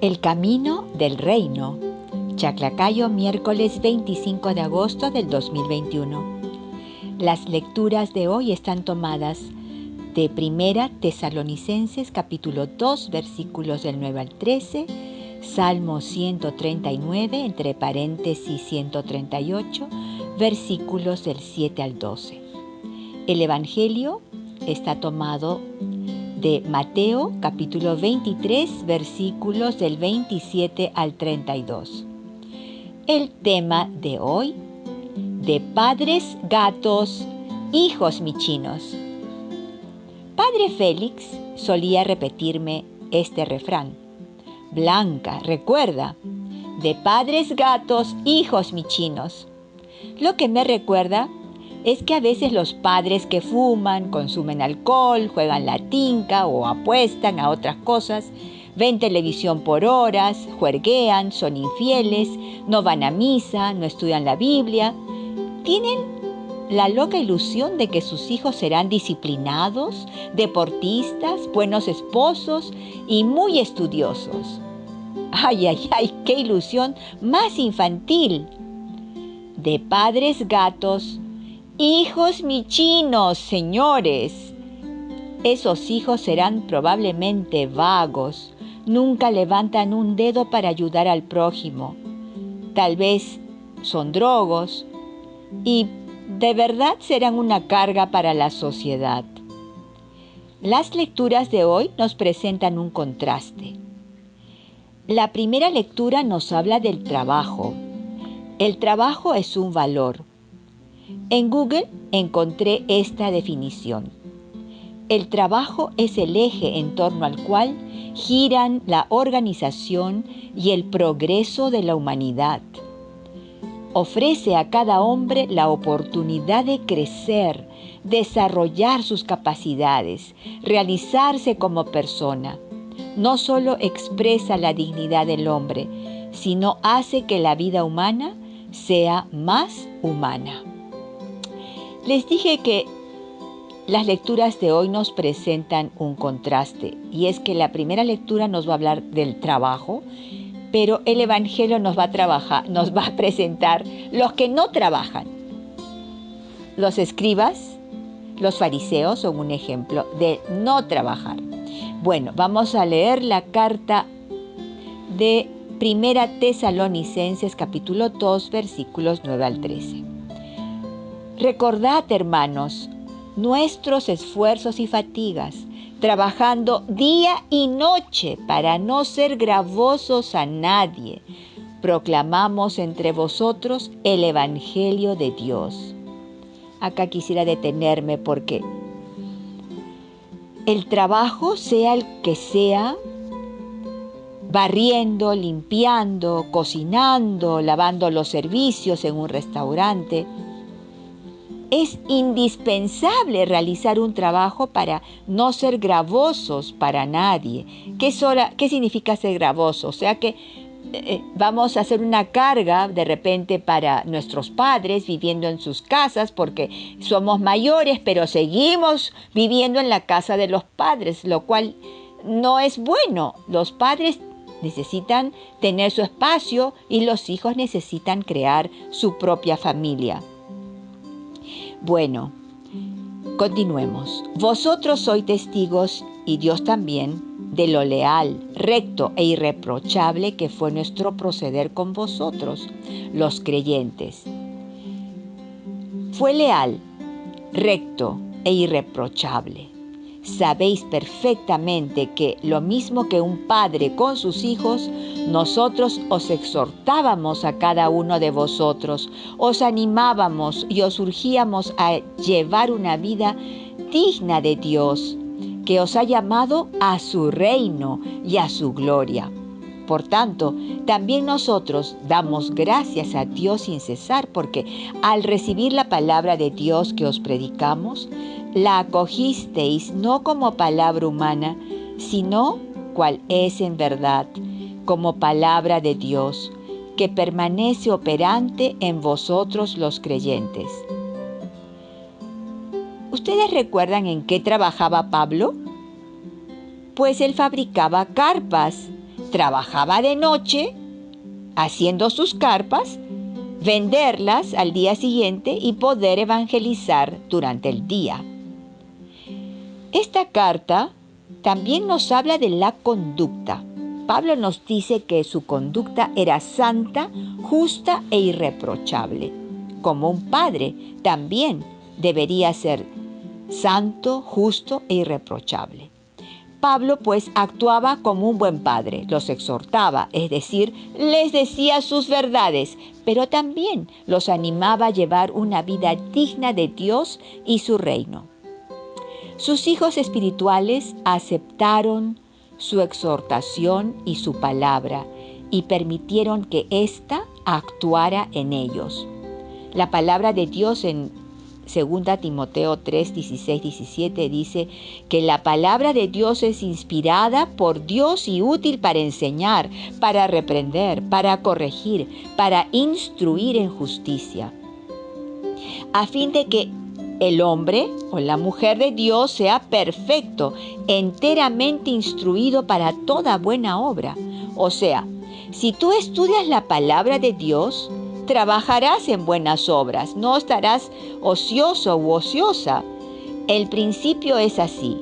El camino del reino. Chaclacayo, miércoles 25 de agosto del 2021. Las lecturas de hoy están tomadas de 1 Tesalonicenses capítulo 2, versículos del 9 al 13, Salmo 139, entre paréntesis 138, versículos del 7 al 12. El Evangelio está tomado de Mateo capítulo 23, versículos del 27 al 32. El tema de hoy: de padres gatos, hijos michinos. Padre Félix solía repetirme este refrán: Blanca, recuerda, de padres gatos, hijos michinos. Lo que me recuerda es que a veces los padres que fuman, consumen alcohol, juegan la tinca o apuestan a otras cosas, ven televisión por horas, juerguean, son infieles, no van a misa, no estudian la Biblia, tienen la loca ilusión de que sus hijos serán disciplinados, deportistas, buenos esposos y muy estudiosos. ¡Ay, ay, ay! ¡Qué ilusión más infantil! De padres gatos, hijos michinos, señores. Esos hijos serán probablemente vagos, nunca levantan un dedo para ayudar al prójimo. Tal vez son drogos y de verdad serán una carga para la sociedad. Las lecturas de hoy nos presentan un contraste. La primera lectura nos habla del trabajo. El trabajo es un valor. En Google encontré esta definición: el trabajo es el eje en torno al cual giran la organización y el progreso de la humanidad. Ofrece a cada hombre la oportunidad de crecer, desarrollar sus capacidades, realizarse como persona. No solo expresa la dignidad del hombre, sino hace que la vida humana sea más humana. Les dije que las lecturas de hoy nos presentan un contraste, y es que la primera lectura nos va a hablar del trabajo, pero el Evangelio nos va a presentar los que no trabajan. Los escribas, los fariseos son un ejemplo de no trabajar. Bueno, vamos a leer la carta de 1 Tesalonicenses capítulo 2, versículos 9 al 13. Recordad, hermanos, nuestros esfuerzos y fatigas, trabajando día y noche para no ser gravosos a nadie. Proclamamos entre vosotros el Evangelio de Dios. Acá quisiera detenerme porque el trabajo, sea el que sea, barriendo, limpiando, cocinando, lavando los servicios en un restaurante, es indispensable realizar un trabajo para no ser gravosos para nadie. ¿Qué significa ser gravoso? O sea que vamos a hacer una carga de repente para nuestros padres viviendo en sus casas porque somos mayores, pero seguimos viviendo en la casa de los padres, lo cual no es bueno. Los padres necesitan tener su espacio y los hijos necesitan crear su propia familia. Bueno, continuemos. Vosotros sois testigos, y Dios también, de lo leal, recto e irreprochable que fue nuestro proceder con vosotros, los creyentes. Fue leal, recto e irreprochable. Sabéis perfectamente que, lo mismo que un padre con sus hijos, nosotros os exhortábamos a cada uno de vosotros, os animábamos y os urgíamos a llevar una vida digna de Dios, que os ha llamado a su reino y a su gloria. Por tanto, también nosotros damos gracias a Dios sin cesar, porque al recibir la palabra de Dios que os predicamos, la acogisteis no como palabra humana, sino, cual es en verdad, como palabra de Dios, que permanece operante en vosotros los creyentes. ¿Ustedes recuerdan en qué trabajaba Pablo? Pues él fabricaba carpas trabajaba de noche haciendo sus carpas, venderlas al día siguiente y poder evangelizar durante el día. Esta carta también nos habla de la conducta. Pablo nos dice que su conducta era santa, justa e irreprochable. Como un padre también debería ser santo, justo e irreprochable. Pablo pues actuaba como un buen padre, los exhortaba, es decir, les decía sus verdades, pero también los animaba a llevar una vida digna de Dios y su reino. Sus hijos espirituales aceptaron su exhortación y su palabra y permitieron que ésta actuara en ellos. La palabra de Dios en 2 Timoteo 3, 16, 17 dice que la palabra de Dios es inspirada por Dios y útil para enseñar, para reprender, para corregir, para instruir en justicia, a fin de que el hombre o la mujer de Dios sea perfecto, enteramente instruido para toda buena obra. O sea, si tú estudias la palabra de Dios, trabajarás en buenas obras, no estarás ocioso u ociosa. El principio es así: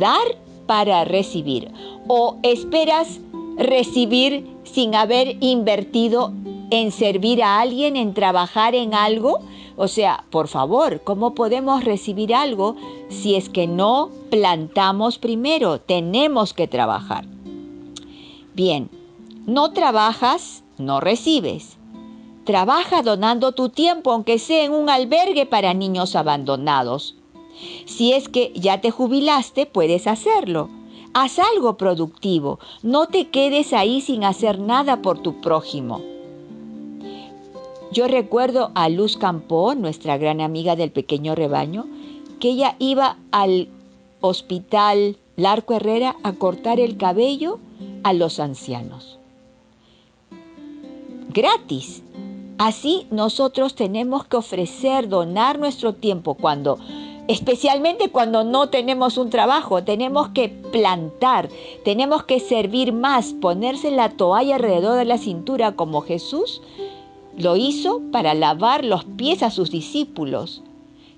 dar para recibir. ¿O esperas recibir sin haber invertido en servir a alguien, en trabajar en algo? O sea, por favor, ¿cómo podemos recibir algo si es que no plantamos primero? Tenemos que trabajar. Bien, no trabajas, no recibes. Trabaja donando tu tiempo, aunque sea en un albergue para niños abandonados. Si es que ya te jubilaste, puedes hacerlo. Haz algo productivo. No te quedes ahí sin hacer nada por tu prójimo. Yo recuerdo a Luz Campó, nuestra gran amiga del Pequeño Rebaño, que ella iba al hospital Larco Herrera a cortar el cabello a los ancianos. Gratis. Así nosotros tenemos que ofrecer, donar nuestro tiempo especialmente cuando no tenemos un trabajo. Tenemos que plantar, tenemos que servir más, ponerse la toalla alrededor de la cintura como Jesús lo hizo para lavar los pies a sus discípulos.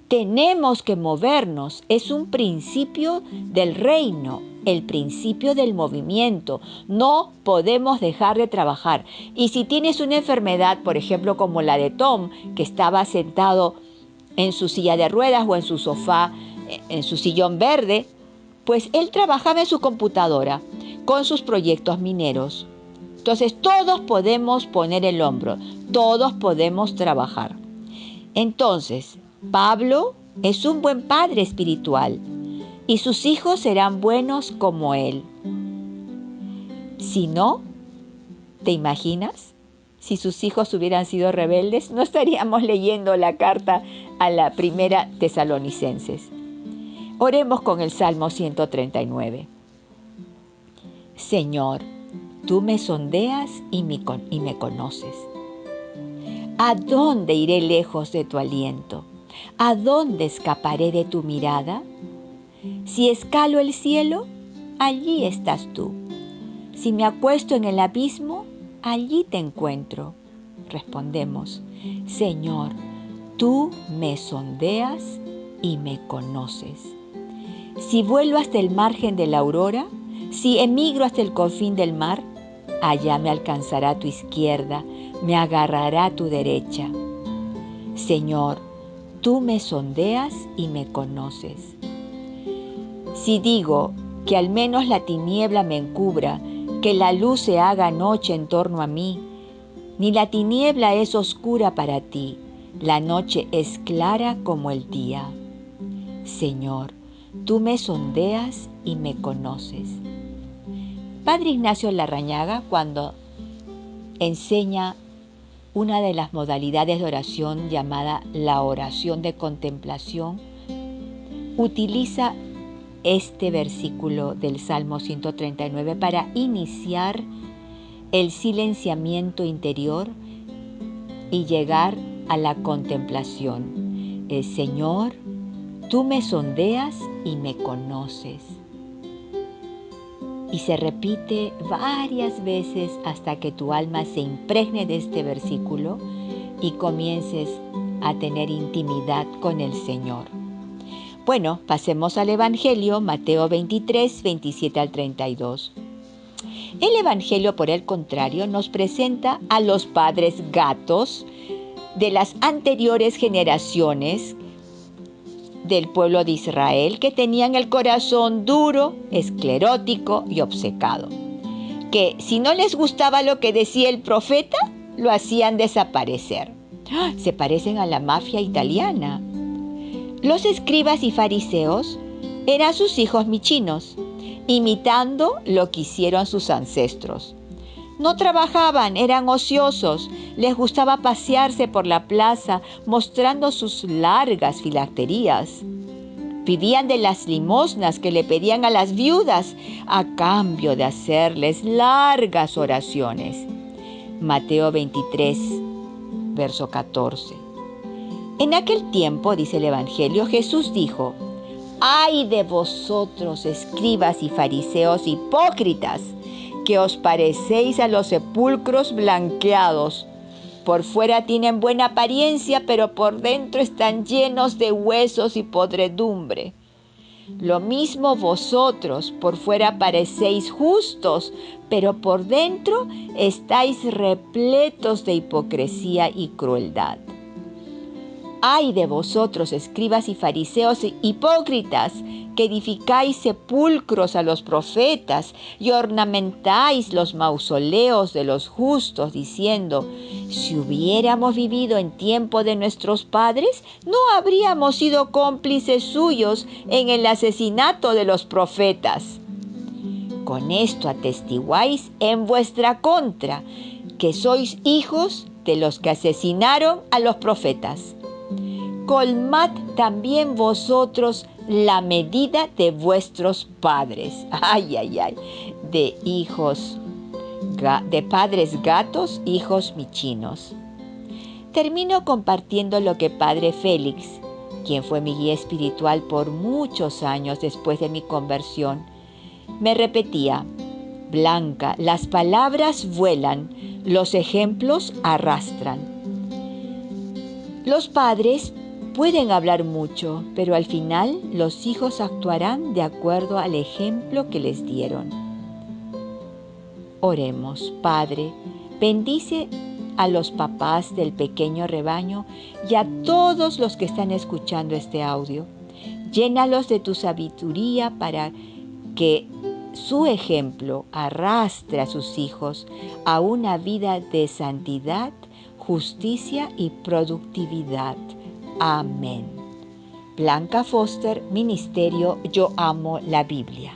Tenemos que movernos, es un principio del reino, el principio del movimiento. No podemos dejar de trabajar. Y si tienes una enfermedad, por ejemplo, como la de Tom, que estaba sentado en su silla de ruedas o en su sofá, en su sillón verde, pues él trabajaba en su computadora con sus proyectos mineros. Entonces todos podemos poner el hombro, todos podemos trabajar. Entonces, Pablo es un buen padre espiritual y sus hijos serán buenos como él. Si no, ¿te imaginas? Si sus hijos hubieran sido rebeldes, no estaríamos leyendo la carta a la primera Tesalonicenses. Oremos con el Salmo 139. Señor, tú me sondeas y me conoces. ¿A dónde iré lejos de tu aliento? ¿A dónde escaparé de tu mirada? Si escalo el cielo, allí estás tú. Si me acuesto en el abismo, allí te encuentro. Respondemos, Señor, tú me sondeas y me conoces. Si vuelo hasta el margen de la aurora, si emigro hasta el confín del mar, allá me alcanzará tu izquierda, me agarrará tu derecha. Señor, tú me sondeas y me conoces. Si digo que al menos la tiniebla me encubra, que la luz se haga noche en torno a mí, ni la tiniebla es oscura para ti, la noche es clara como el día. Señor, tú me sondeas y me conoces. Padre Ignacio Larrañaga, cuando enseña una de las modalidades de oración llamada la oración de contemplación, utiliza este versículo del Salmo 139 para iniciar el silenciamiento interior y llegar a la contemplación. El Señor, tú me sondeas y me conoces. y se repite varias veces hasta que tu alma se impregne de este versículo y comiences a tener intimidad con el Señor. Bueno, pasemos al Evangelio, Mateo 23, 27 al 32. El Evangelio, por el contrario, nos presenta a los padres gatos de las anteriores generaciones del pueblo de Israel, que tenían el corazón duro, esclerótico y obcecado, que si no les gustaba lo que decía el profeta, lo hacían desaparecer. Se parecen a la mafia italiana. Los escribas y fariseos eran sus hijos michinos, imitando lo que hicieron sus ancestros. No trabajaban, eran ociosos, les gustaba pasearse por la plaza mostrando sus largas filacterías. Vivían de las limosnas que le pedían a las viudas a cambio de hacerles largas oraciones. Mateo 23, verso 14. En aquel tiempo, dice el Evangelio, Jesús dijo: ¡ay de vosotros, escribas y fariseos hipócritas, que os parecéis a los sepulcros blanqueados! Por fuera tienen buena apariencia, pero por dentro están llenos de huesos y podredumbre. Lo mismo vosotros, por fuera parecéis justos, pero por dentro estáis repletos de hipocresía y crueldad. ¡ay de vosotros, escribas y fariseos hipócritas, que edificáis sepulcros a los profetas y ornamentáis los mausoleos de los justos, diciendo: si hubiéramos vivido en tiempo de nuestros padres, no habríamos sido cómplices suyos en el asesinato de los profetas. Con esto atestiguáis en vuestra contra, que sois hijos de los que asesinaron a los profetas. Colmad también vosotros la medida de vuestros padres. Ay, ay, ay. De padres gatos, hijos michinos. Termino compartiendo lo que Padre Félix, quien fue mi guía espiritual por muchos años después de mi conversión, me repetía: Blanca, las palabras vuelan, los ejemplos arrastran. Los padres pueden hablar mucho, pero al final los hijos actuarán de acuerdo al ejemplo que les dieron. Oremos. Padre, bendice a los papás del pequeño rebaño y a todos los que están escuchando este audio. Llénalos de tu sabiduría para que su ejemplo arrastre a sus hijos a una vida de santidad, justicia y productividad. Amén. Blanca Foster, Ministerio Yo Amo la Biblia.